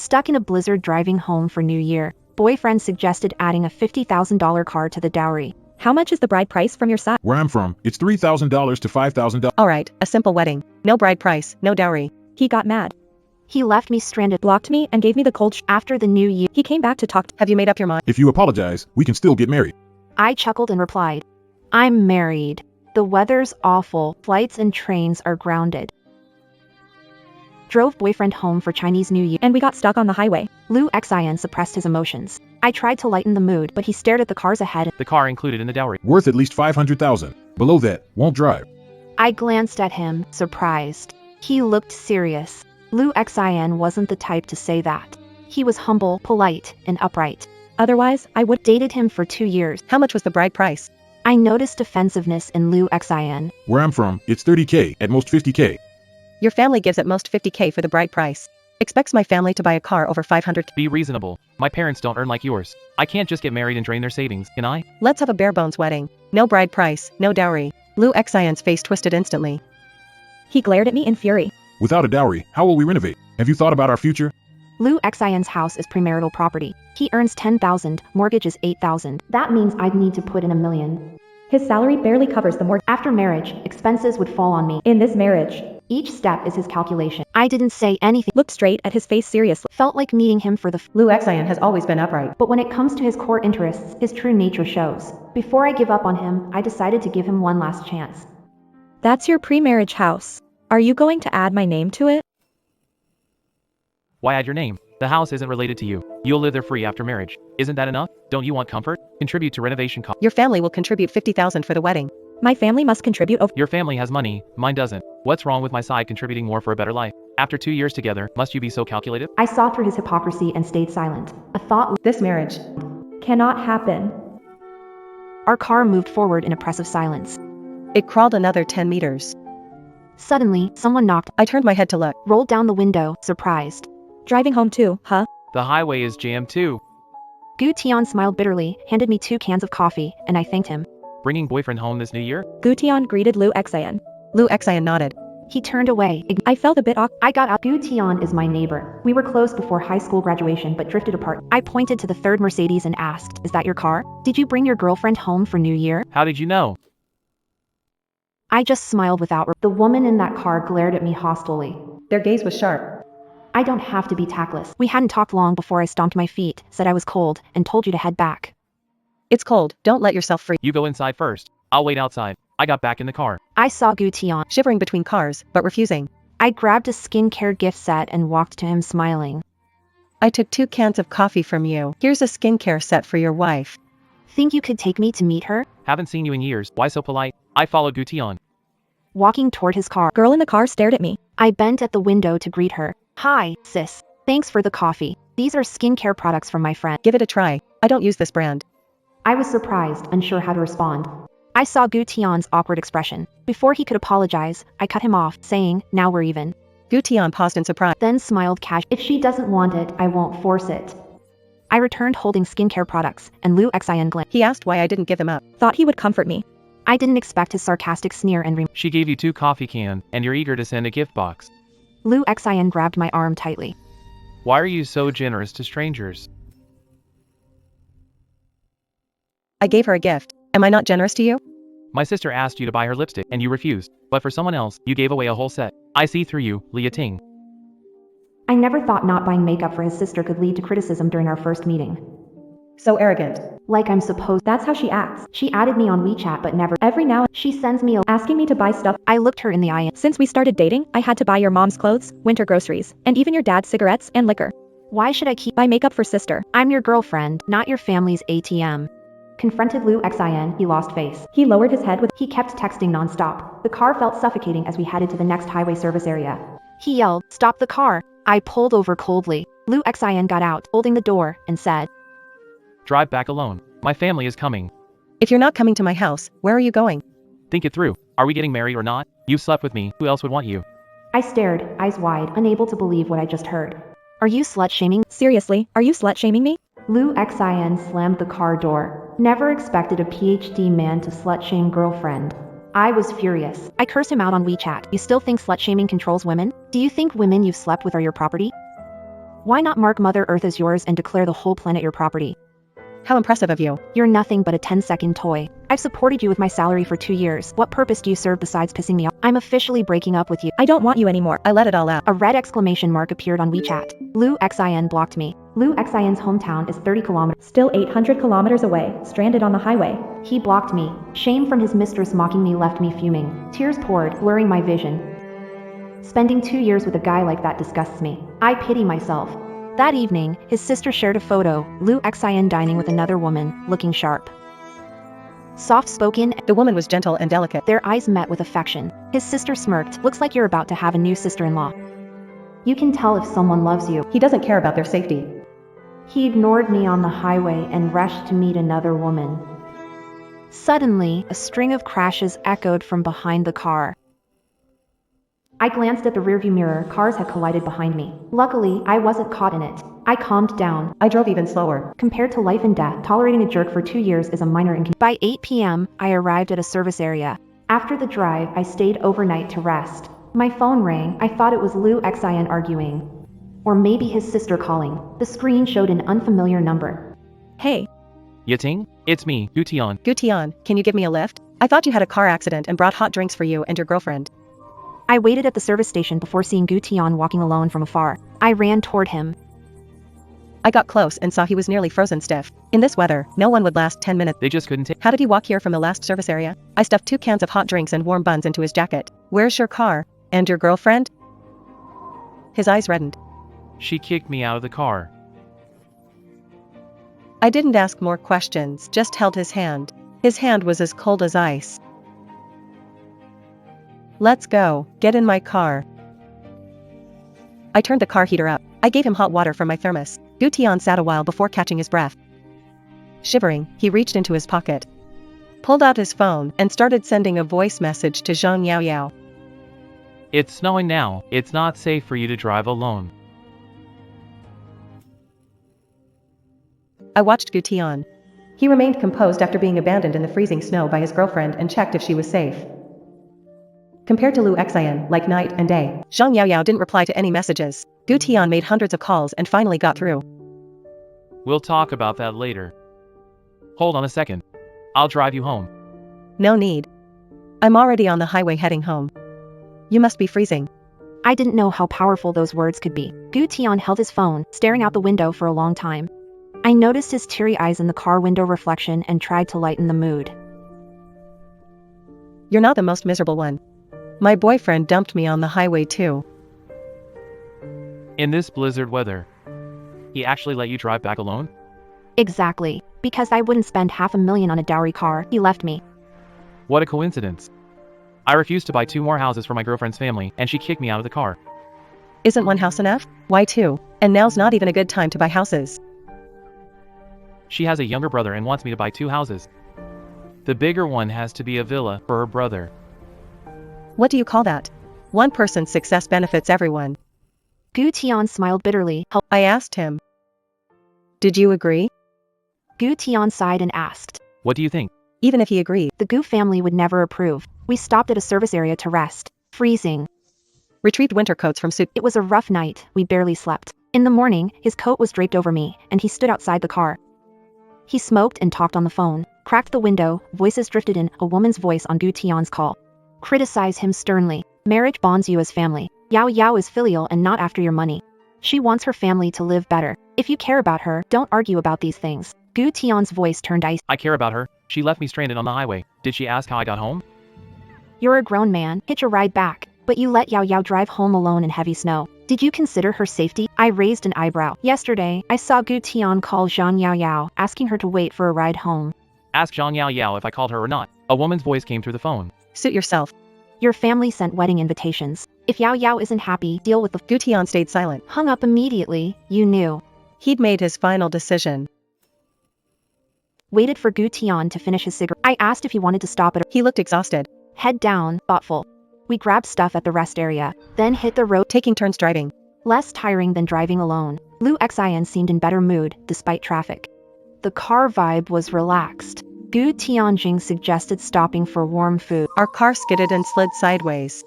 Stuck in a blizzard driving home for New Year, boyfriend suggested adding a $50,000 car to the dowry. How much is the bride price from your side? Where I'm from, it's $3,000 to $5,000. Alright, a simple wedding. No bride price, no dowry. He got mad, He left me stranded. blocked me, and gave me the cold After the New Year, He came back to talk. Have you made up your mind? If you apologize, we can still get married. I chuckled and replied, I'm married. The weather's awful, flights and trains are grounded. Drove boyfriend home for Chinese New Year. And we got stuck on the highway. Liu Xin suppressed his emotions. I tried to lighten the mood, but he stared at the cars ahead. The car included in the dowry. Worth at least $500,000. Below that, won't drive. I glanced at him, surprised. He looked serious. Liu Xin wasn't the type to say that. He was humble, polite, and upright. Otherwise, I would Dated him for 2 years. How much was the bride price? I noticed defensiveness in Liu Xin. Where I'm from, it's $30K, at most $50K. Your family gives at most $50K for the bride price. Expects my family to buy a car over $500K. Be reasonable. My parents don't earn like yours. I can't just get married and drain their savings, can I? Let's have a bare bones wedding. No bride price, no dowry. Liu Xion's face twisted instantly. He glared at me in fury. Without a dowry, how will we renovate? Have you thought about our future? Liu Xion's house is premarital property. He earns $10,000, mortgage is $8,000. That means I'd need to put in $1 million. His salary barely covers the mortgage. After marriage, expenses would fall on me. In this marriage, Each step is his calculation. I didn't say anything. looked straight at his face seriously. Felt like meeting him for the Liu Xion has always been upright. But when it comes to his core interests, his true nature shows. Before I give up on him, I decided to give him one last chance. That's your pre-marriage house. Are you going to add my name to it? Why add your name? The house isn't related to you. You'll live there free after marriage. Isn't that enough? Don't you want comfort? Contribute to renovation costs. Your family will contribute $50,000 for the wedding. My family must contribute over. Your family has money, mine doesn't. What's wrong with my side contributing more for a better life? After 2 years together, must you be so calculative? I saw through his hypocrisy and stayed silent. A thought. This marriage. Cannot happen. Our car moved forward in oppressive silence. It crawled another 10 meters. Suddenly, someone knocked. I turned my head to look. Rolled down the window, surprised. Driving home too, huh? The highway is jammed too. Gu Tian smiled bitterly, handed me 2 cans of coffee, and I thanked him. Bringing boyfriend home this new year? Gutian greeted Liu Xion. Liu Xion nodded. He turned away. I felt a bit awkward. I got out. Gu Tian is my neighbor. We were close before high school graduation but drifted apart. I pointed to the third Mercedes and asked, is that your car? Did you bring your girlfriend home for New Year? How did you know? I just smiled without. The woman in that car glared at me hostilely. Their gaze was sharp. I don't have to be tactless. We hadn't talked long before I stomped my feet, said I was cold, and told you to head back. It's cold, don't let yourself freeze. You go inside first. I'll wait outside. I got back in the car. I saw Gu Tian. Shivering between cars, but refusing. I grabbed a skincare gift set and walked to him smiling. I took 2 cans of coffee from you. Here's a skincare set for your wife. Think you could take me to meet her? Haven't seen you in years. Why so polite? I followed Gutian. Walking toward his car, Girl in the car stared at me. I bent at the window to greet her. Hi, sis. Thanks for the coffee. These are skincare products from my friend. Give it a try. I don't use this brand. I was surprised, unsure how to respond. I saw Gu Tian's awkward expression. Before he could apologize, I cut him off, saying, now we're even. Gutian paused in surprise. Then smiled casually. If she doesn't want it, I won't force it. I returned holding skincare products, and Liu Xion glanced. He asked why I didn't give them up. Thought he would comfort me. I didn't expect his sarcastic sneer and She gave you 2 coffee cans, and you're eager to send a gift box. Liu Xion grabbed my arm tightly. Why are you so generous to strangers? I gave her a gift. Am I not generous to you? My sister asked you to buy her lipstick, and you refused. But for someone else, you gave away a whole set. I see through you, Lia Ting. I never thought not buying makeup for his sister could lead to criticism during our first meeting. So arrogant. Like I'm supposed. That's how she acts. She added me on WeChat but never. Every now and She sends me a. asking me to buy stuff. I looked her in the eye. Since we started dating, I had to buy your mom's clothes, winter groceries, and even your dad's cigarettes and liquor. Why should I keep? Buy makeup for sister. I'm your girlfriend, not your family's ATM. Confronted Liu Xion, he lost face. He lowered his head with. He kept texting nonstop. The car felt suffocating as we headed to the next highway service area. He yelled, stop the car. I pulled over coldly. Liu Xion got out, holding the door, and said, Drive back alone. My family is coming. If you're not coming to my house, where are you going? Think it through. Are we getting married or not? You slept with me. Who else would want you? I stared, eyes wide, unable to believe what I just heard. Are you slut-shaming? Seriously, are you slut-shaming me? Liu Xion slammed the car door. Never expected a PhD man to slut-shame girlfriend. I was furious. I cursed him out on WeChat. You still think slut-shaming controls women? Do you think women you've slept with are your property? Why not mark Mother Earth as yours and declare the whole planet your property? How impressive of you. You're nothing but a 10-second toy. I've supported you with my salary for 2 years. What purpose do you serve besides pissing me off? I'm officially breaking up with you. I don't want you anymore. I let it all out. A red exclamation mark appeared on WeChat. Lu Xin blocked me. Lu Xin's hometown is 30 kilometers. Still 800 kilometers away, stranded on the highway. He blocked me. Shame from his mistress mocking me left me fuming. Tears poured, blurring my vision. Spending 2 years with a guy like that disgusts me. I pity myself. That evening, his sister shared a photo, Lu Xin dining with another woman, looking sharp. Soft-spoken, The woman was gentle and delicate. their eyes met with affection. His sister smirked. Looks like you're about to have a new sister-in-law. You can tell if someone loves you. He doesn't care about their safety. He ignored me on the highway and rushed to meet another woman. Suddenly, a string of crashes echoed from behind the car. I glanced at the rearview mirror. Cars had collided behind me. Luckily, I wasn't caught in it. I calmed down. I drove even slower. Compared to life and death, tolerating a jerk for 2 years is a minor inconvenience. By 8 p.m., I arrived at a service area. After the drive, I stayed overnight to rest. My phone rang. I thought it was Lu Xin arguing. Or maybe his sister calling. The screen showed an unfamiliar number. Hey, Yating? It's me, Gutian. Gutian, can you give me a lift? I thought you had a car accident and brought hot drinks for you and your girlfriend. I waited at the service station before seeing Gutian walking alone from afar. I ran toward him. I got close and saw he was nearly frozen stiff. In this weather, no one would last 10 minutes. They just couldn't take. How did he walk here from the last service area? I stuffed 2 cans of hot drinks and warm buns into his jacket. Where's your car? And your girlfriend? His eyes reddened. She kicked me out of the car. I didn't ask more questions, just held his hand. His hand was as cold as ice. Let's go, get in my car. I turned the car heater up. I gave him hot water from my thermos. Gutian sat a while before catching his breath. Shivering, he reached into his pocket, pulled out his phone, and started sending a voice message to Zhang Yao Yao. It's snowing now. It's not safe for you to drive alone. I watched Gutian. He remained composed after being abandoned in the freezing snow by his girlfriend and checked if she was safe. Compared to Lu Xin, like night and day, Zhang Yao Yao didn't reply to any messages. Gutian made hundreds of calls and finally got through. We'll talk about that later. Hold on a second. I'll drive you home. No need. I'm already on the highway heading home. You must be freezing. I didn't know how powerful those words could be. Gutian held his phone, staring out the window for a long time. I noticed his teary eyes in the car window reflection and tried to lighten the mood. You're not the most miserable one. My boyfriend dumped me on the highway too. In this blizzard weather. He actually let you drive back alone? Exactly. Because I wouldn't spend $500,000 on a dowry car, he left me. What a coincidence. I refused to buy 2 more houses for my girlfriend's family, and she kicked me out of the car. Isn't 1 house enough? Why 2? And now's not even a good time to buy houses. She has a younger brother and wants me to buy 2 houses. The bigger one has to be a villa for her brother. What do you call that? One person's success benefits everyone. Gutian smiled bitterly. I asked him. Did you agree? Gutian sighed and asked. What do you think? Even if he agreed, The Gu family would never approve. We stopped at a service area to rest. Freezing. retrieved winter coats from suit. It was a rough night. We barely slept. In the morning, his coat was draped over me, and he stood outside the car. He smoked and talked on the phone. Cracked the window, voices drifted in, a woman's voice on Gutian's call. Criticize him sternly. Marriage bonds you as family. Yao Yao is filial and not after your money. She wants her family to live better. If you care about her, don't argue about these things. Gutian's voice turned icy. I care about her. She left me stranded on the highway. Did she ask how I got home? You're a grown man, hitch a ride back. But you let Yao Yao drive home alone in heavy snow. Did you consider her safety? I raised an eyebrow. Yesterday, I saw Gutian call Zhang Yao Yao, asking her to wait for a ride home. Ask Zhang Yao Yao if I called her or not. A woman's voice came through the phone. Suit yourself. Your family sent wedding invitations. If Yao Yao isn't happy, deal with the Gutian stayed silent. hung up immediately, you knew. He'd made his final decision. Waited for Gutian to finish his cigarette. I asked if he wanted to stop at a He looked exhausted, head down, thoughtful. We grabbed stuff at the rest area, then hit the road, taking turns driving. less tiring than driving alone. Lu Xin seemed in better mood, despite traffic. The car vibe was relaxed. Gu Tianjing suggested stopping for warm food. Our car skidded and slid sideways.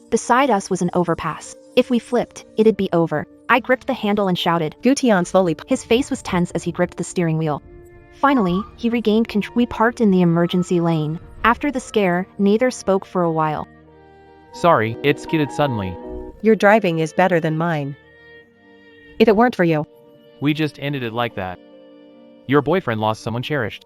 Beside us was an overpass. If we flipped, it'd be over. I gripped the handle and shouted. Gu Tian slowly. His face was tense as he gripped the steering wheel. Finally, he regained control. We parked in the emergency lane. After the scare, neither spoke for a while. Sorry, it skidded suddenly. Your driving is better than mine. If it weren't for you. We just ended it like that. Your boyfriend lost someone cherished.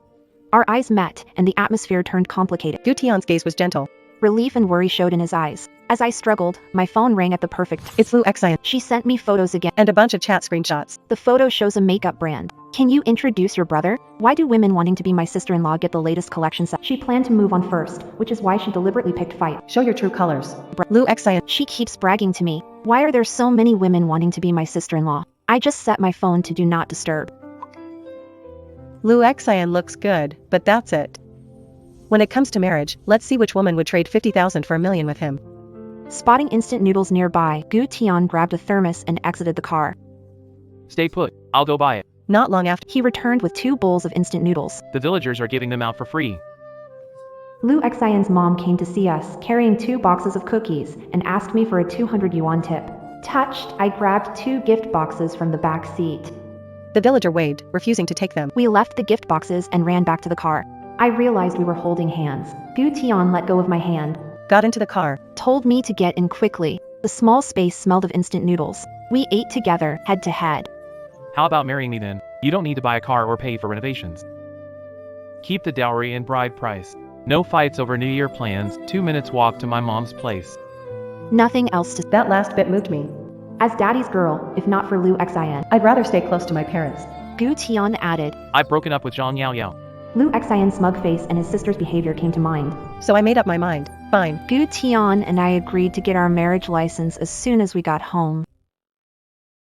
Our eyes met, and the atmosphere turned complicated. Gu Tian's gaze was gentle. Relief and worry showed in his eyes. As I struggled, my phone rang at the perfect. It's Lu Xian. She sent me photos again. And a bunch of chat screenshots. The photo shows a makeup brand. Can you introduce your brother? Why do women wanting to be my sister-in-law get the latest collection set? She planned to move on first, which is why she deliberately picked fight. Show your true colors. Lu Xian. She keeps bragging to me. Why are there so many women wanting to be my sister-in-law? I just set my phone to do not disturb. Lu Xian looks good, but that's it. When it comes to marriage, let's see which woman would trade 50,000 for $1 million with him. Spotting instant noodles nearby, Gu Tian grabbed a thermos and exited the car. Stay put, I'll go buy it. Not long after, He returned with 2 bowls of instant noodles. The villagers are giving them out for free. Lu Xian's mom came to see us, carrying 2 boxes of cookies, and asked me for a 200 yuan tip. Touched, I grabbed 2 gift boxes from the back seat. the villager waved, refusing to take them. We left the gift boxes and ran back to the car. I realized we were holding hands. Gu Tian let go of my hand, Got into the car. told me to get in quickly. The small space smelled of instant noodles. We ate together, head to head. How about marrying me then? You don't need to buy a car or pay for renovations. Keep the dowry and bride price. No fights over New Year plans, 2 minutes walk to my mom's place. Nothing else to. That last bit moved me. As daddy's girl, if not for Lu Xian, I'd rather stay close to my parents. Gu Tian added. I've broken up with Zhang Yao Yao. Lu Xian's smug face and his sister's behavior came to mind. So I made up my mind. Fine. Gu Tian and I agreed to get our marriage license as soon as we got home.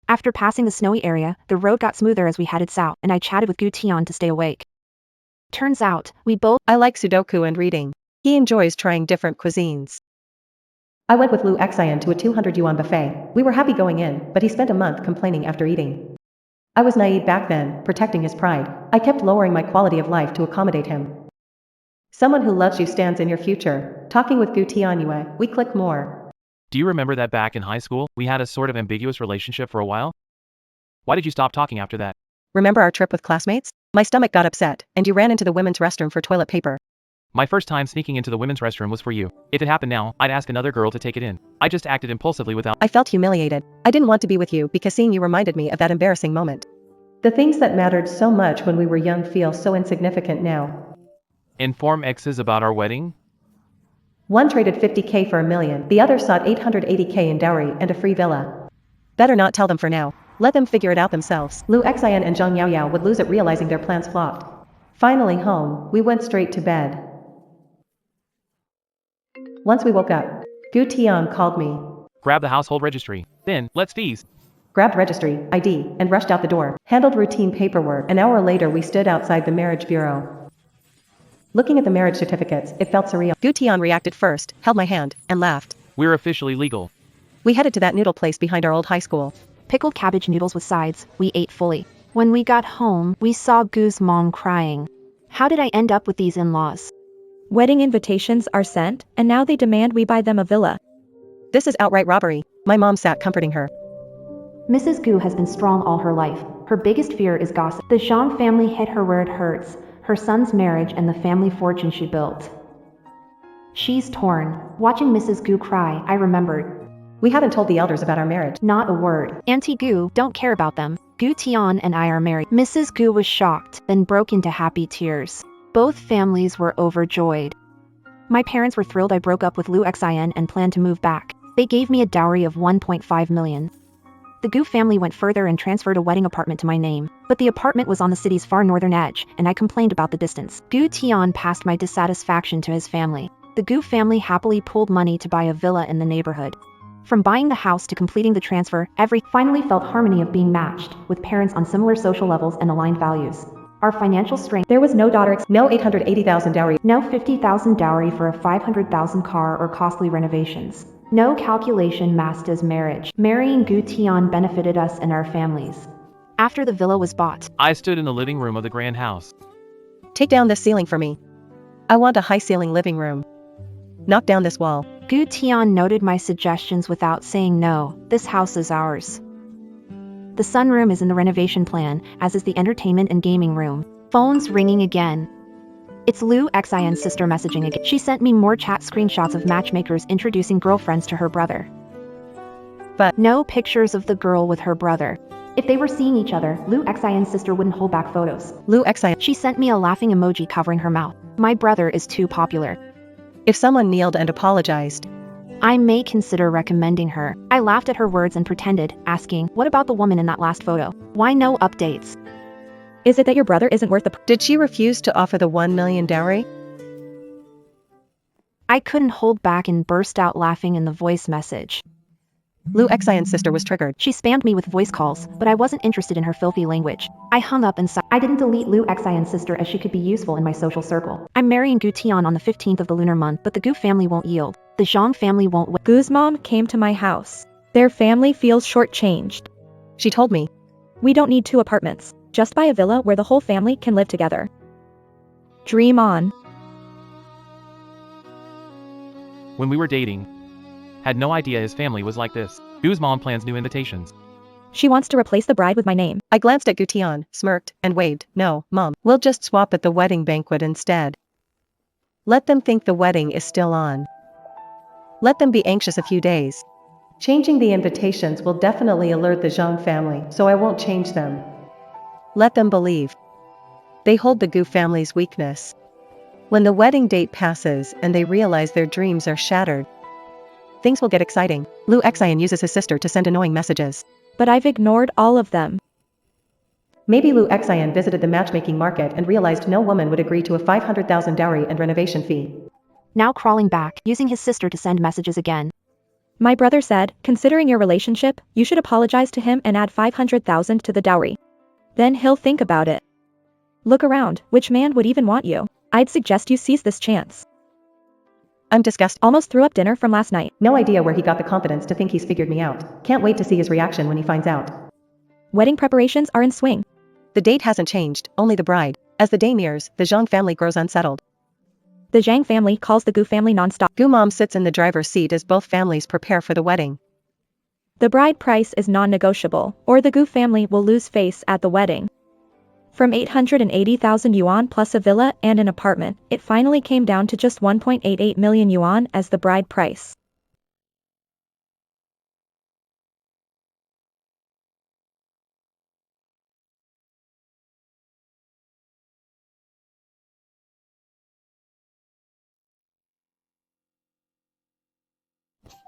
After passing the snowy area, the road got smoother as we headed south, and I chatted with Gu Tian to stay awake. Turns out, we both. I like Sudoku and reading. He enjoys trying different cuisines. I went with Lu Xian to a 200 yuan buffet. We were happy going in, but he spent a month complaining after eating. I was naive back then, protecting his pride. I kept lowering my quality of life to accommodate him. Someone who loves you stands in your future. Talking with Gu Tianyue, we click more. Do you remember that back in high school, we had a sort of ambiguous relationship for a while? Why did you stop talking after that? Remember our trip with classmates? My stomach got upset, and you ran into the women's restroom for toilet paper. My first time sneaking into the women's restroom was for you. If it happened now, I'd ask another girl to take it in. I just acted impulsively without. I felt humiliated. I didn't want to be with you because seeing you reminded me of that embarrassing moment. The things that mattered so much when we were young feel so insignificant now. Inform exes about our wedding? One traded 50k for $1 million, the other sought 880k in dowry and a free villa. Better not tell them for now. Let them figure it out themselves. Lu Xian and Zhang Yaoyao would lose it realizing their plans flopped. Finally home, we went straight to bed. Once we woke up, Gu Tian called me, Grab the household registry. Then, let's feast. grabbed registry, ID, and rushed out the door. Handled routine paperwork. An hour later we stood outside the marriage bureau. Looking at the marriage certificates, it felt surreal. Gu Tian reacted first, held my hand, and laughed. We're officially legal. We headed to that noodle place behind our old high school. Pickled cabbage noodles with sides, we ate fully. When we got home, we saw Gu's mom crying. How did I end up with these in-laws? Wedding invitations are sent, and now they demand we buy them a villa. This is outright robbery. My mom sat comforting her. Mrs. Gu has been strong all her life. Her biggest fear is gossip. The Zhang family hit her where it hurts, her son's marriage and the family fortune she built. She's torn. Watching Mrs. Gu cry, I remembered. We haven't told the elders about our marriage. Not a word. Auntie Gu, don't care about them. Gu Tian and I are married. Mrs. Gu was shocked, then broke into happy tears. Both families were overjoyed. My parents were thrilled I broke up with Lu Xian and planned to move back. They gave me a dowry of 1.5 million. The Gu family went further and transferred a wedding apartment to my name, but the apartment was on the city's far northern edge, and I complained about the distance. Gu Tian passed my dissatisfaction to his family. The Gu family happily pooled money to buy a villa in the neighborhood. From buying the house to completing the transfer, finally felt harmony of being matched, with parents on similar social levels and aligned values. Our financial strength. There was no daughter. No 880,000 dowry. No 50,000 dowry for a 500,000 car or costly renovations. No calculation masked as marriage. Marrying Gu Tian benefited us and our families. After the villa was bought, I stood in the living room of the grand house. Take down this ceiling for me. I want a high ceiling living room. Knock down this wall. Gu Tian noted my suggestions without saying no. This house is ours. The sunroom is in the renovation plan, as is the entertainment and gaming room. Phone's ringing again. It's Lou Xin's sister messaging again. She sent me more chat screenshots of matchmakers introducing girlfriends to her brother. But no pictures of the girl with her brother. If they were seeing each other, Lou Xin's sister wouldn't hold back photos. Lou Xin. She sent me a laughing emoji covering her mouth. My brother is too popular. If someone kneeled and apologized, I may consider recommending her. I laughed at her words and pretended, asking, what about the woman in that last photo? Why no updates? Is it that your brother isn't worth the did she refuse to offer the 1 million dowry? I couldn't hold back and burst out laughing in the voice message. Lou Xin's sister was triggered. She spammed me with voice calls, but I wasn't interested in her filthy language. I hung up and I didn't delete Lou Xin's sister as she could be useful in my social circle. I'm marrying Gu Tian on the 15th of the lunar month, but the Gu family won't yield. The Zhang family won't Gu's mom came to my house. Their family feels shortchanged. She told me. We don't need 2 apartments. Just buy a villa where the whole family can live together. Dream on. When we were dating, had no idea his family was like this. Gu's mom plans new invitations. She wants to replace the bride with my name. I glanced at Gu Tian, smirked, and waved. No, Mom, we'll just swap at the wedding banquet instead. Let them think the wedding is still on. Let them be anxious a few days. Changing the invitations will definitely alert the Zhang family, so I won't change them. Let them believe. They hold the Gu family's weakness. When the wedding date passes and they realize their dreams are shattered, things will get exciting. Lou Xin uses his sister to send annoying messages. But I've ignored all of them. Maybe Lou Xin visited the matchmaking market and realized no woman would agree to a 500,000 dowry and renovation fee. Now crawling back, using his sister to send messages again. My brother said, considering your relationship, you should apologize to him and add 500,000 to the dowry. Then he'll think about it. Look around, which man would even want you? I'd suggest you seize this chance. I'm disgusted. Almost threw up dinner from last night. No idea where he got the confidence to think he's figured me out. Can't wait to see his reaction when he finds out. Wedding preparations are in swing. The date hasn't changed, only the bride. As the day nears, the Zhang family grows unsettled. The Zhang family calls the Gu family non-stop. Gu mom sits in the driver's seat as both families prepare for the wedding. The bride price is non-negotiable, or the Gu family will lose face at the wedding. From 880,000 yuan plus a villa and an apartment, it finally came down to just 1.88 million yuan as the bride price.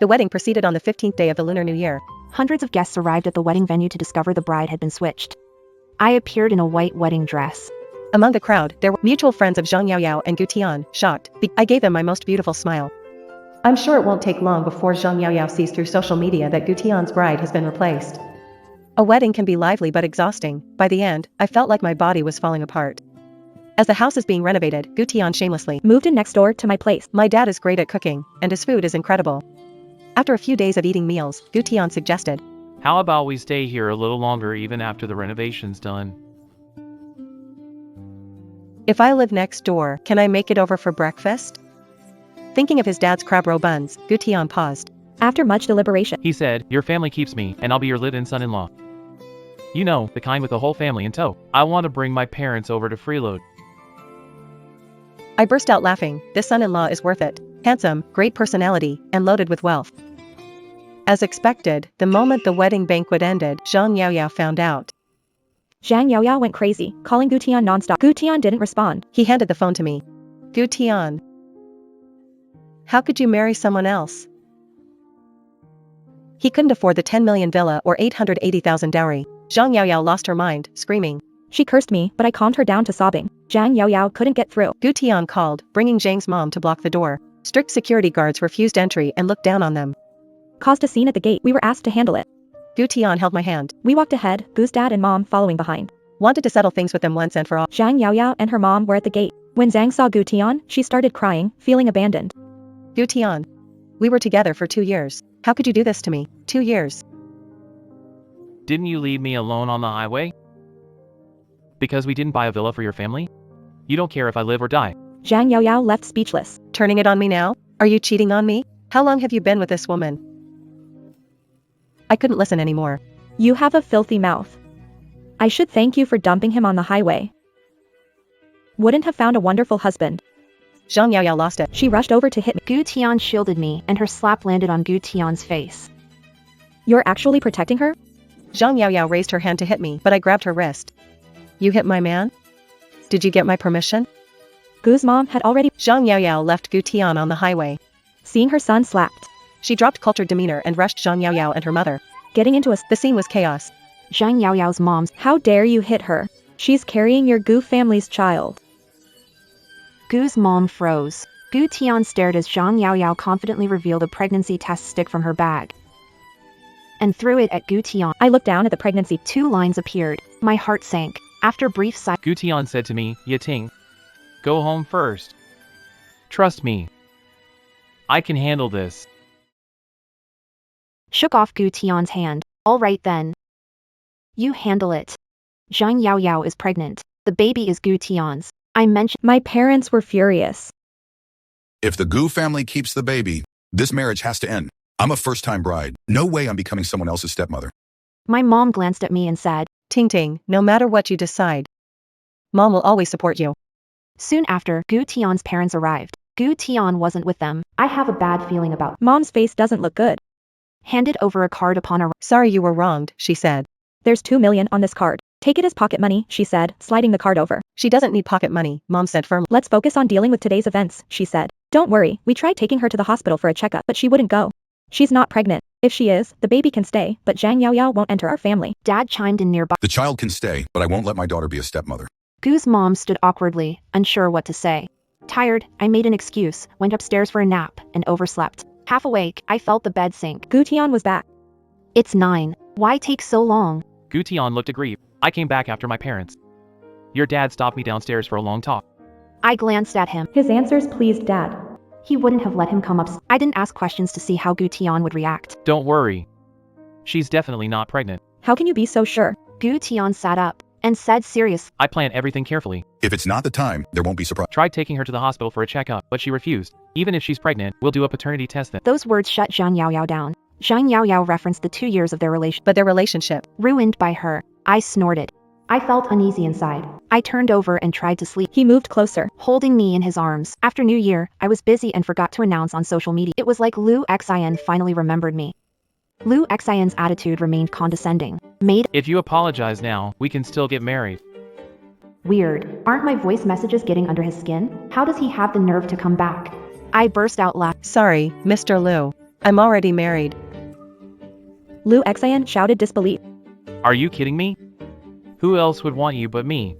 The wedding proceeded on the 15th day of the Lunar New Year. Hundreds of guests arrived at the wedding venue to discover the bride had been switched. I appeared in a white wedding dress. Among the crowd, there were mutual friends of Zhang Yaoyao and Gu Tian, shocked. I gave them my most beautiful smile. I'm sure it won't take long before Zhang Yaoyao sees through social media that Gu Tian's bride has been replaced. A wedding can be lively but exhausting. By the end, I felt like my body was falling apart. As the house is being renovated, Gu Tian shamelessly moved in next door to my place. My dad is great at cooking, and his food is incredible. After a few days of eating meals, Gu Tian suggested, How about we stay here a little longer even after the renovation's done? If I live next door, can I make it over for breakfast? Thinking of his dad's crab roe buns, Gu Tian paused. After much deliberation, He said, your family keeps me, and I'll be your live-in son-in-law. You know, the kind with the whole family in tow. I want to bring my parents over to freeload. I burst out laughing. This son-in-law is worth it. Handsome, great personality, and loaded with wealth. As expected, the moment the wedding banquet ended, Zhang Yaoyao found out. Zhang Yaoyao went crazy, calling Gu Tian non-stop. Gu Tian didn't respond. He handed the phone to me. Gu Tian. How could you marry someone else? He couldn't afford the 10 million villa or 880,000 dowry. Zhang Yaoyao lost her mind, screaming. She cursed me, but I calmed her down to sobbing. Zhang Yaoyao couldn't get through. Gu Tian called, bringing Zhang's mom to block the door. Strict security guards refused entry and looked down on them. Caused a scene at the gate. We were asked to handle it. Gu Tian held my hand. We walked ahead, Gu's dad and mom following behind. Wanted to settle things with them once and for all. Zhang Yaoyao and her mom were at the gate. When Zhang saw Gu Tian, she started crying, feeling abandoned. Gu Tian. We were together for 2 years. How could you do this to me? 2 years. Didn't you leave me alone on the highway? Because we didn't buy a villa for your family? You don't care if I live or die. Zhang Yaoyao left speechless. Turning it on me now? Are you cheating on me? How long have you been with this woman? I couldn't listen anymore. You have a filthy mouth. I should thank you for dumping him on the highway. Wouldn't have found a wonderful husband. Zhang Yaoyao lost it. She rushed over to hit me. Gu Tian shielded me, and her slap landed on Gu Tian's face. You're actually protecting her? Zhang Yaoyao raised her hand to hit me, but I grabbed her wrist. You hit my man? Did you get my permission? Gu's mom had already. Zhang Yaoyao left Gu Tian on the highway. Seeing her son slapped. She dropped cultured demeanor and rushed Zhang Yaoyao and her mother. Getting into The scene was chaos. Zhang Yaoyao's mom's. How dare you hit her? She's carrying your Gu family's child. Gu's mom froze. Gu Tian stared as Zhang Yaoyao confidently revealed a pregnancy test stick from her bag and threw it at Gu Tian. I looked down at the pregnancy. 2 lines appeared. My heart sank. After brief silence, Gu Tian said to me, Yating. Go home first. Trust me. I can handle this. Shook off Gu Tian's hand. All right then. You handle it. Zhang Yaoyao is pregnant. The baby is Gu Tian's. I mentioned. My parents were furious. If the Gu family keeps the baby, this marriage has to end. I'm a first-time bride. No way I'm becoming someone else's stepmother. My mom glanced at me and said, Ting Ting, no matter what you decide, Mom will always support you. Soon after, Gu Tian's parents arrived. Gu Tian wasn't with them. I have a bad feeling about. Mom's face doesn't look good. Handed over a card upon arrival. Sorry you were wronged, she said. There's 2 million on this card. Take it as pocket money, she said, sliding the card over. She doesn't need pocket money, Mom said firmly. Let's focus on dealing with today's events, she said. Don't worry, we tried taking her to the hospital for a checkup, but she wouldn't go. She's not pregnant. If she is, the baby can stay, but Zhang Yaoyao won't enter our family. Dad chimed in nearby. The child can stay, but I won't let my daughter be a stepmother. Gu's mom stood awkwardly, unsure what to say. Tired, I made an excuse, went upstairs for a nap, and overslept. Half awake, I felt the bed sink. Gu Tian was back. It's 9. Why take so long? Gu Tian looked aggrieved. I came back after my parents. Your dad stopped me downstairs for a long talk. I glanced at him. His answers pleased Dad. He wouldn't have let him come up. I didn't ask questions to see how Gu Tian would react. Don't worry. She's definitely not pregnant. How can you be so sure? Gu Tian sat up and said seriously. I plan everything carefully. If it's not the time, there won't be surprise. Tried taking her to the hospital for a checkup, but she refused. Even if she's pregnant, we'll do a paternity test then. Those words shut Zhang Yaoyao down. Zhang Yaoyao referenced the 2 years of their relationship. But their relationship Ruined by her. I snorted. I felt uneasy inside. I turned over and tried to sleep. He moved closer, holding me in his arms. After New Year, I was busy and forgot to announce on social media. It was like Liu Xian finally remembered me. Liu Xian's attitude remained condescending. If you apologize now, we can still get married. Weird. Aren't my voice messages getting under his skin? How does he have the nerve to come back? I burst out laughing. Sorry, Mr. Liu. I'm already married. Liu Xian shouted disbelief. Are you kidding me? Who else would want you but me?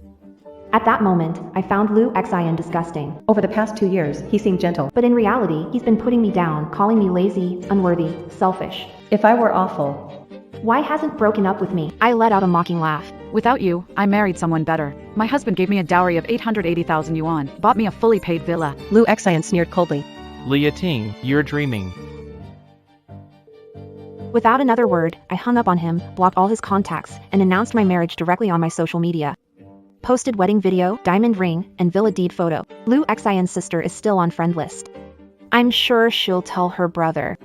At that moment, I found Liu Xian disgusting. Over the past 2 years, he seemed gentle. But in reality, he's been putting me down, calling me lazy, unworthy, selfish. If I were awful, Why hasn't broken up with me? I let out a mocking laugh. Without you, I married someone better. My husband gave me a dowry of 880,000 yuan, bought me a fully paid villa. Liu Xian sneered coldly. Li Ting, you're dreaming. Without another word, I hung up on him, blocked all his contacts, and announced my marriage directly on my social media. Posted wedding video, diamond ring, and villa deed photo. Liu Xian's sister is still on friend list. I'm sure she'll tell her brother.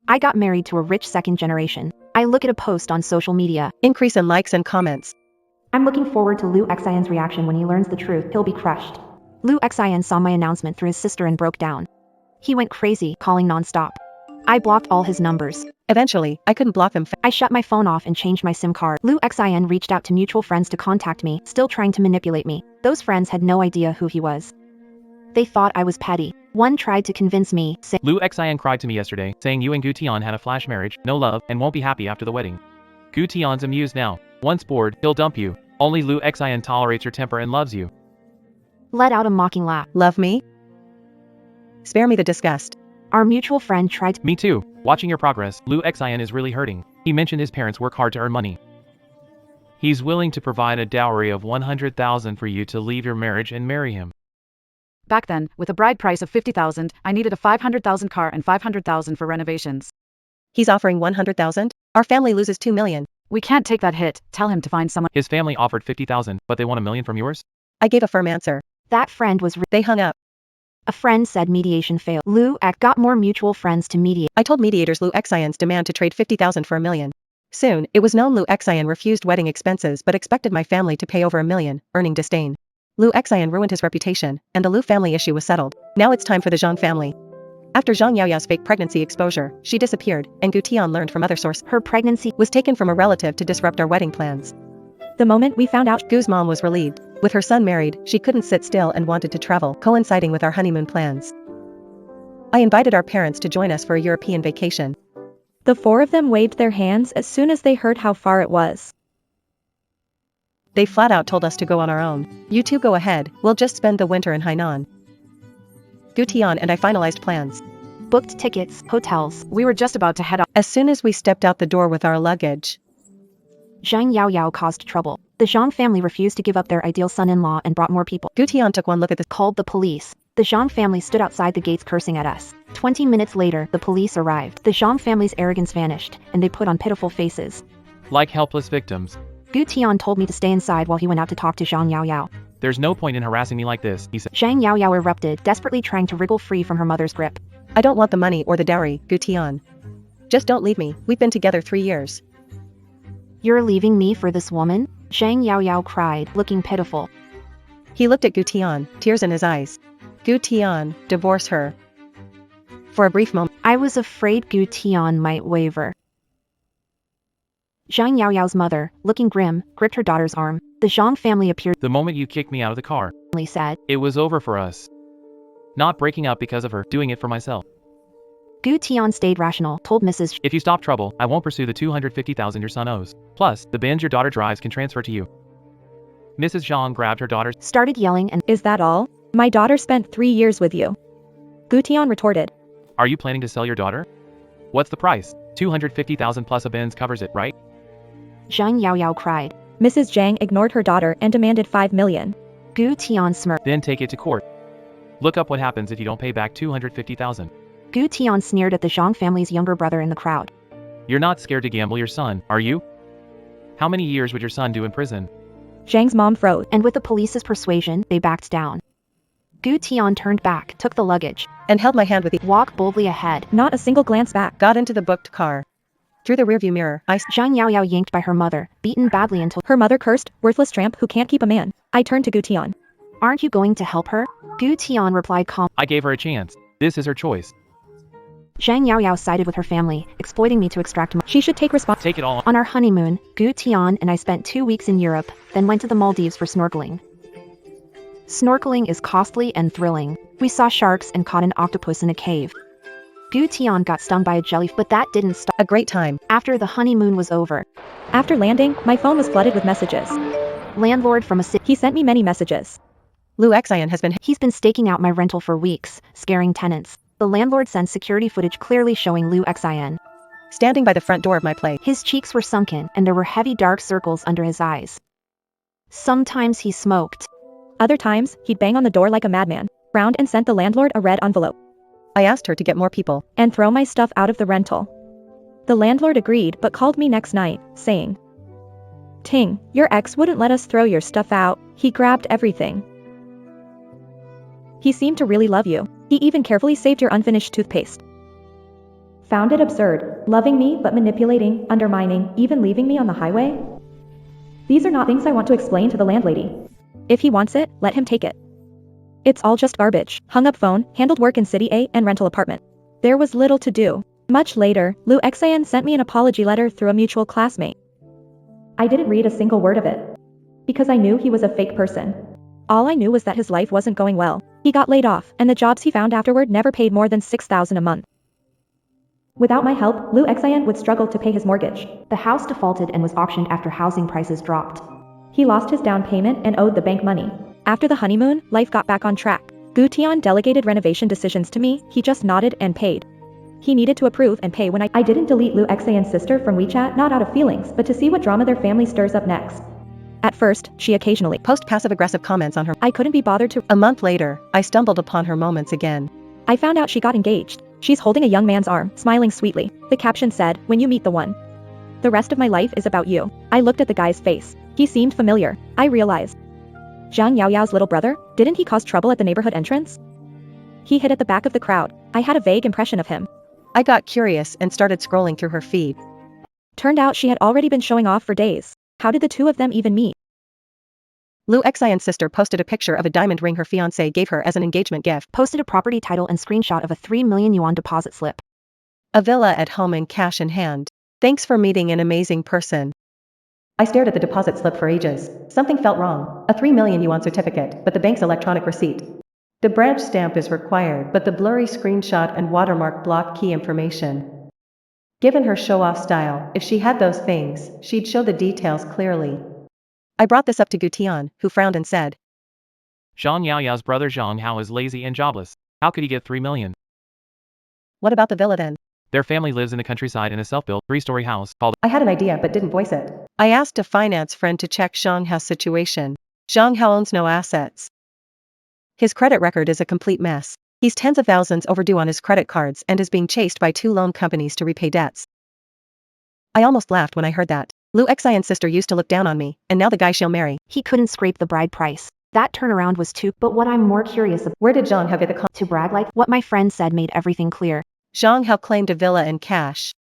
I got married to a rich second generation. I look at a post on social media. Increase in likes and comments. I'm looking forward to Liu Xian's reaction when he learns the truth. He'll be crushed. Liu Xian saw my announcement through his sister and broke down. He went crazy, calling nonstop. I blocked all his numbers. Eventually, I couldn't block them. I shut my phone off and changed my SIM card. Liu Xian reached out to mutual friends to contact me, still trying to manipulate me. Those friends had no idea who he was. They thought I was petty. One tried to convince me, saying, Liu Xian cried to me yesterday, saying you and Gu Tian had a flash marriage, no love, and won't be happy after the wedding. Gu Tian's amused now. Once bored, he'll dump you. Only Liu Xian tolerates your temper and loves you. let out a mocking laugh. Love me? Spare me the disgust. Our mutual friend tried to. Me too. Watching your progress, Liu Xian is really hurting. He mentioned his parents work hard to earn money. He's willing to provide a dowry of 100,000 for you to leave your marriage and marry him. Back then, with a bride price of 50,000, I needed a 500,000 car and 500,000 for renovations. He's offering 100,000? Our family loses 2 million. We can't take that hit. Tell him to find someone. His family offered 50,000, but they want $1 million from yours? I gave a firm answer. That friend was. They hung up. A friend said mediation failed. Lu X got more mutual friends to mediate. I told mediators Lu Xian's demand to trade 50,000 for $1 million. Soon, it was known Lu Xian refused wedding expenses but expected my family to pay over $1 million, earning disdain. Lu Xian ruined his reputation, and the Lu family issue was settled. Now it's time for the Zhang family. After Zhang Yaoyao's fake pregnancy exposure, she disappeared, and Gu Tian learned from other sources Her pregnancy was taken from a relative to disrupt our wedding plans. The moment we found out, Gu's mom was relieved. With her son married, she couldn't sit still and wanted to travel, coinciding with our honeymoon plans. I invited our parents to join us for a European vacation. the four of them waved their hands as soon as they heard how far it was. They flat out told us to go on our own. You two go ahead, we'll just spend the winter in Hainan. Gu Tian and I finalized plans. booked tickets, hotels. We were just about to head off. As soon as we stepped out the door with our luggage, Zhang Yaoyao caused trouble. The Zhang family refused to give up their ideal son-in-law and brought more people. Gu Tian took one look at the Called the police. The Zhang family stood outside the gates cursing at us. 20 minutes later, the police arrived. The Zhang family's arrogance vanished, and they put on pitiful faces. Like helpless victims. Gu Tian told me to stay inside while he went out to talk to Zhang Yaoyao. There's no point in harassing me like this, he said. Zhang Yaoyao erupted, desperately trying to wriggle free from her mother's grip. I don't want the money or the dowry, Gu Tian. Just don't leave me, we've been together 3 years. You're leaving me for this woman? Zhang Yaoyao cried, looking pitiful. He looked at Gu Tian, tears in his eyes. Gu Tian, divorce her. For a brief moment, I was afraid Gu Tian might waver. Zhang Yaoyao's mother, looking grim, gripped her daughter's arm. The Zhang family appeared, The moment you kicked me out of the car, said. it was over for us. Not breaking up because of her, doing it for myself. Gu Tian stayed rational, told Mrs. If you stop trouble, I won't pursue the 250,000 your son owes. Plus, the Benz your daughter drives can transfer to you. Mrs. Zhang grabbed her daughter's. Started yelling and Is that all? My daughter spent 3 years with you. Gu Tian retorted. Are you planning to sell your daughter? What's the price? 250,000 plus a Benz covers it, right? Zhang Yaoyao cried. Mrs. Zhang ignored her daughter and demanded 5 million. Gu Tian smirked. Then take it to court. Look up what happens if you don't pay back 250,000. Gu Tian sneered at the Zhang family's younger brother in the crowd. You're not scared to gamble your son, are you? How many years would your son do in prison? Zhang's mom froze. And with the police's persuasion, they backed down. Gu Tian turned back, took the luggage. and held my hand with Walk boldly ahead. Not a single glance back. got into the booked car. Through the rearview mirror, I Zhang Yaoyao yanked by her mother, beaten badly until. Her mother cursed, worthless tramp who can't keep a man. I turned to Gu Tian. Aren't you going to help her? Gu Tian replied calmly. I gave her a chance. This is her choice. Zhang Yaoyao sided with her family, exploiting me to extract money. She should take responsibility. Take it all. On our honeymoon, Gu Tian and I spent 2 weeks in Europe, then went to the Maldives for snorkeling. Snorkeling is costly and thrilling. We saw sharks and caught an octopus in a cave. Gu Tian got stung by a jellyfish, but that didn't stop. a great time. After the honeymoon was over, After landing, my phone was flooded with messages. landlord from a city. He sent me many messages. Lu Xian has been He's been staking out my rental for weeks, scaring tenants. The landlord sends security footage clearly showing Lu Xian. standing by the front door of my place. His cheeks were sunken, and there were heavy dark circles under his eyes. Sometimes he smoked. Other times, he'd bang on the door like a madman, frowned and sent the landlord a red envelope, I asked her to get more people. and throw my stuff out of the rental. The landlord agreed but called me next night, saying, Ting, your ex wouldn't let us throw your stuff out, he grabbed everything. He seemed to really love you. He even carefully saved your unfinished toothpaste. Found it absurd, loving me but manipulating, undermining, even leaving me on the highway? These are not things I want to explain to the landlady. If he wants it, let him take it. It's all just garbage. Hung up phone, handled work in City A and rental apartment. There was little to do. Much later, Lu Xian sent me an apology letter through a mutual classmate. I didn't read a single word of it. Because I knew he was a fake person. All I knew was that his life wasn't going well. He got laid off, and the jobs he found afterward never paid more than 6,000 a month. Without my help, Lu Xian would struggle to pay his mortgage. The house defaulted and was auctioned after housing prices dropped. He lost his down payment and owed the bank money. After the honeymoon, life got back on track. Gu Tian delegated renovation decisions to me, he just nodded and paid. He needed to approve and pay when I didn't delete Lu Xian's sister from WeChat, not out of feelings, but to see what drama their family stirs up next. At first, she occasionally Post passive-aggressive comments on her. I couldn't be bothered to. A month later, I stumbled upon her moments again. I found out she got engaged. She's holding a young man's arm, smiling sweetly. The caption said, when you meet the one. The rest of my life is about you. I looked at the guy's face. He seemed familiar. I realized. Zhang Yaoyao's little brother? Didn't he cause trouble at the neighborhood entrance? He hid at the back of the crowd. I had a vague impression of him. I got curious and started scrolling through her feed. Turned out she had already been showing off for days. How did the two of them even meet? Lou Xian's sister posted a picture of a diamond ring her fiancé gave her as an engagement gift. Posted a property title and screenshot of a 3 million yuan deposit slip. A villa at home and cash in hand. Thanks for meeting an amazing person. I stared at the deposit slip for ages. Something felt wrong. A 3 million yuan certificate, but the bank's electronic receipt. The branch stamp is required, but the blurry screenshot and watermark block key information. Given her show-off style, if she had those things, she'd show the details clearly. I brought this up to Gu Tian, who frowned and said, Zhang Yaoyao's brother Zhang Hao is lazy and jobless. How could he get 3 million? What about the villa then? Their family lives in the countryside in a self-built, 3-story house called. I had an idea but didn't voice it. I asked a finance friend to check Zhang Hao's situation. Zhang Hao owns no assets. His credit record is a complete mess. He's tens of thousands overdue on his credit cards and is being chased by 2 loan companies to repay debts. I almost laughed when I heard that. Lou Xian's sister used to look down on me, and now the guy she'll marry. He couldn't scrape the bride price. That turnaround was too. But what I'm more curious about, Where did Zhang Hao get the to brag like what my friend said made everything clear. Zhang Hao claimed a villa and cash.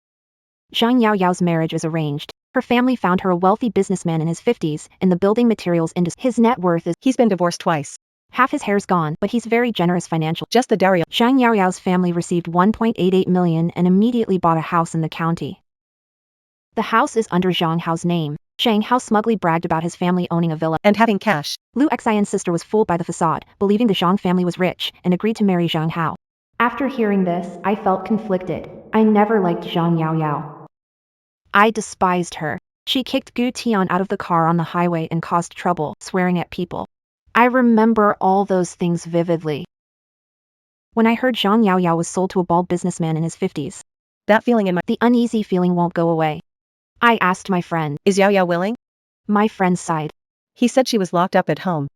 Zhang Yaoyao's marriage is arranged. Her family found her a wealthy businessman in his 50s in the building materials industry. His net worth is. He's been divorced twice. Half his hair's gone, but he's very generous financially. Just the dowry. Zhang Yaoyao's family received 1.88 million and immediately bought a house in the county. The house is under Zhang Hao's name. Zhang Hao smugly bragged about his family owning a villa And having cash. Lou Xian's sister was fooled by the facade, believing the Zhang family was rich, and agreed to marry Zhang Hao. After hearing this, I felt conflicted. I never liked Zhang Yaoyao. I despised her. She kicked Gu Tian out of the car on the highway and caused trouble, swearing at people. I remember all those things vividly. When I heard Zhang Yaoyao was sold to a bald businessman in his 50s, That feeling in my. the uneasy feeling won't go away. I asked my friend. Is Yao Yao willing? My friend sighed. He said she was locked up at home.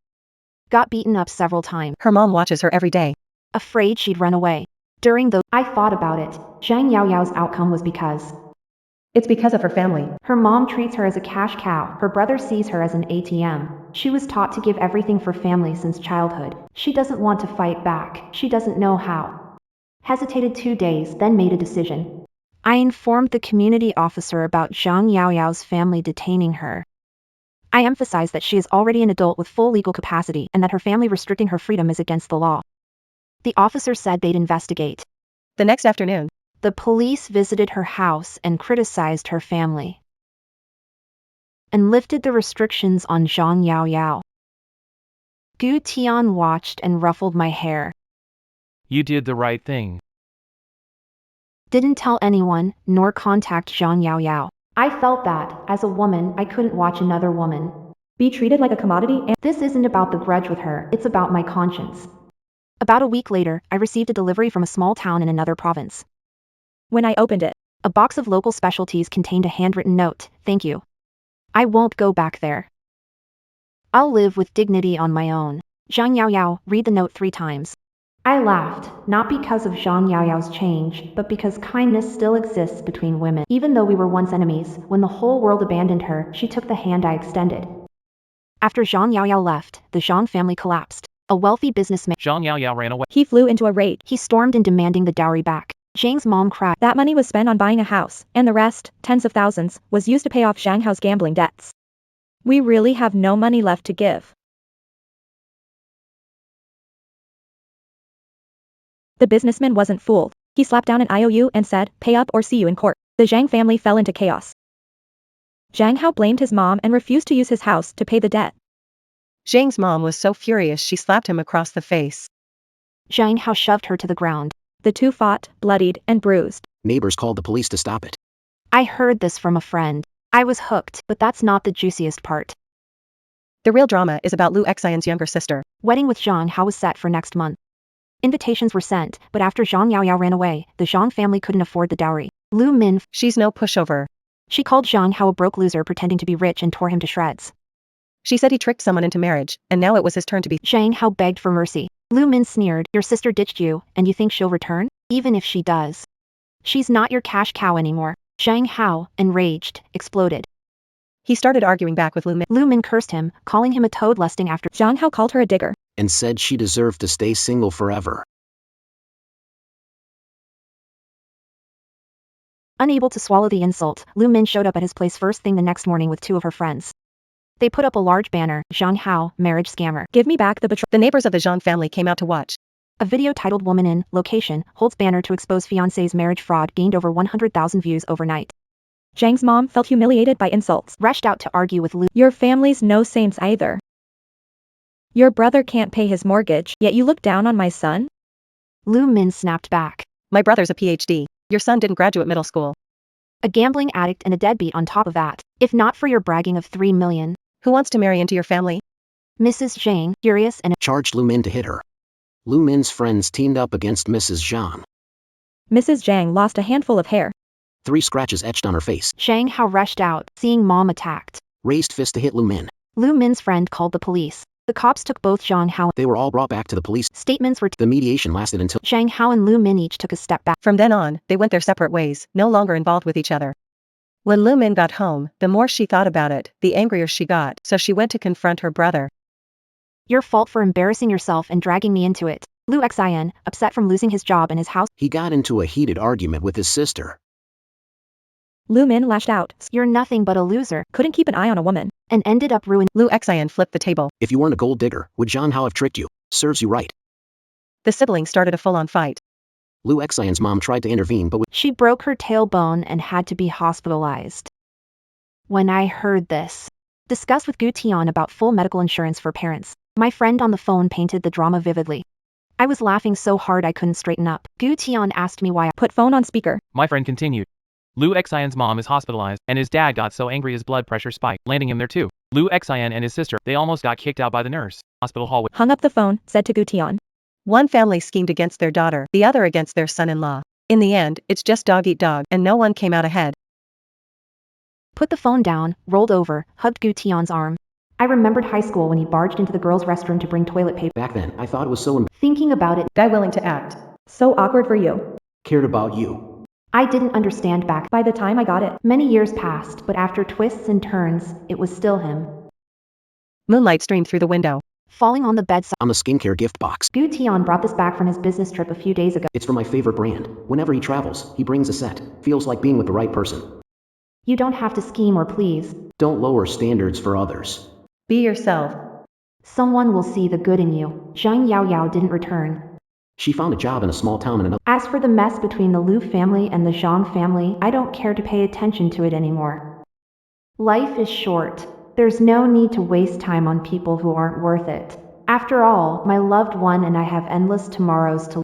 Got beaten up several times. Her mom watches her every day. Afraid she'd run away. During the I thought about it. Zhang Yaoyao's outcome was because It's because of her family. her mom treats her as a cash cow. Her brother sees her as an ATM. She was taught to give everything for family since childhood. She doesn't want to fight back. She doesn't know how. Hesitated 2 days, then made a decision. I informed the community officer about Zhang Yaoyao's family detaining her. I emphasized that she is already an adult with full legal capacity and that her family restricting her freedom is against the law. The officer said they'd investigate. The next afternoon, The police visited her house and criticized her family. And lifted the restrictions on Zhang Yaoyao. Gu Tian watched and ruffled my hair. You did the right thing. Didn't tell anyone, nor contact Zhang Yaoyao. I felt that, as a woman, I couldn't watch another woman Be treated like a commodity and This isn't about the grudge with her, it's about my conscience. About a week later, I received a delivery from a small town in another province. when I opened it, A box of local specialties contained a handwritten note, "Thank you. I won't go back there. I'll live with dignity on my own. Zhang Yaoyao, read the note 3 times." I laughed, not because of Zhang Yaoyao's change, but because kindness still exists between women. Even though we were once enemies, when the whole world abandoned her, she took the hand I extended. After Zhang Yaoyao left, the Zhang family collapsed. A wealthy businessman, Zhang Yaoyao ran away. he flew into a rage. he stormed in demanding the dowry back. Zhang's mom cried. That money was spent on buying a house, and the rest, tens of thousands, was used to pay off Zhang Hao's gambling debts. We really have no money left to give. The businessman wasn't fooled. He slapped down an IOU and said, "Pay up or see you in court." The Zhang family fell into chaos. Zhang Hao blamed his mom and refused to use his house to pay the debt. Zhang's mom was so furious she slapped him across the face. Zhang Hao shoved her to the ground. The two fought, bloodied, and bruised. Neighbors called the police to stop it. I heard this from a friend. I was hooked, but that's not the juiciest part. The real drama is about Lou Xian's younger sister. Wedding with Zhang Hao was set for next month. Invitations were sent, but after Zhang Yaoyao ran away, the Zhang family couldn't afford the dowry. Lu Min, She's no pushover. she called Zhang Hao a broke loser pretending to be rich and tore him to shreds. She said he tricked someone into marriage, and now it was his turn to be. Zhang Hao begged for mercy. Lu Min sneered, "Your sister ditched you, and you think she'll return? Even if she does. She's not your cash cow anymore." Zhang Hao, enraged, exploded. He started arguing back with Lu Min. Lu Min cursed him, calling him a toad lusting after. Zhang Hao called her a digger. And said she deserved to stay single forever. Unable to swallow the insult, Lu Min showed up at his place first thing the next morning with two of her friends. They put up a large banner, Zhang Hao, marriage scammer. Give me back the betrayal. The neighbors of the Zhang family came out to watch. A video titled Woman in Location holds banner to expose fiancé's marriage fraud gained over 100,000 views overnight. Zhang's mom felt humiliated by insults. Rushed out to argue with Lu. Your family's no saints either. Your brother can't pay his mortgage, yet you look down on my son? Lu Min snapped back. My brother's a PhD. Your son didn't graduate middle school. A gambling addict and a deadbeat on top of that. If not for your bragging of 3 million. Who wants to marry into your family? Mrs. Zhang, furious and Charged Lu Min to hit her. Lu Min's friends teamed up against Mrs. Zhang. Mrs. Zhang lost a handful of hair. 3 scratches etched on her face. Zhang Hao rushed out, seeing mom attacked. Raised fist to hit Lu Min. Lu Min's friend called the police. The cops took both Zhang Hao. They were all brought back to the police. Statements were The mediation lasted until Zhang Hao and Lu Min each took a step back. From then on, they went their separate ways, no longer involved with each other. When Lu Min got home, the more she thought about it, the angrier she got, so she went to confront her brother. Your fault for embarrassing yourself and dragging me into it. Lu Xin, upset from losing his job and his house. he got into a heated argument with his sister. Lu Min lashed out, You're nothing but a loser. couldn't keep an eye on a woman. And ended up ruined. Lu Xin flipped the table. If you weren't a gold digger, would Zhang Hao have tricked you? Serves you right. The siblings started a full-on fight. Lu Xion's mom tried to intervene but She broke her tailbone and had to be hospitalized. When I heard this, discuss with Gu Tian about full medical insurance for parents. My friend on the phone painted the drama vividly. I was laughing so hard I couldn't straighten up. Gu Tian asked me why I Put phone on speaker. My friend continued. Lu Xion's mom is hospitalized, and his dad got so angry his blood pressure spiked, landing him there too. Lu Xion and his sister, they almost got kicked out by the nurse. Hospital hallway. Hung up the phone, said to Gu Tian. One family schemed against their daughter, the other against their son-in-law. In the end, it's just dog eat dog, and no one came out ahead. put the phone down, rolled over, hugged Gu Tian's arm. I remembered high school when he barged into the girls' restroom to bring toilet paper. back then, I thought it was so Thinking about it, Guy willing to act. So awkward for you. cared about you. I didn't understand back. By the time I got it. Many years passed, but after twists and turns, it was still him. Moonlight streamed through the window. Falling on the bedside. On the skincare gift box. Gu Tian brought this back from his business trip a few days ago. It's from my favorite brand. Whenever he travels, he brings a set. Feels like being with the right person. You don't have to scheme or please. Don't lower standards for others. Be yourself. Someone will see the good in you. Zhang Yao Yao didn't return. She found a job in a small town in another. As for the mess between the Lu family and the Zhang family, I don't care to pay attention to it anymore. Life is short. There's no need to waste time on people who aren't worth it. After all, my loved one and I have endless tomorrows to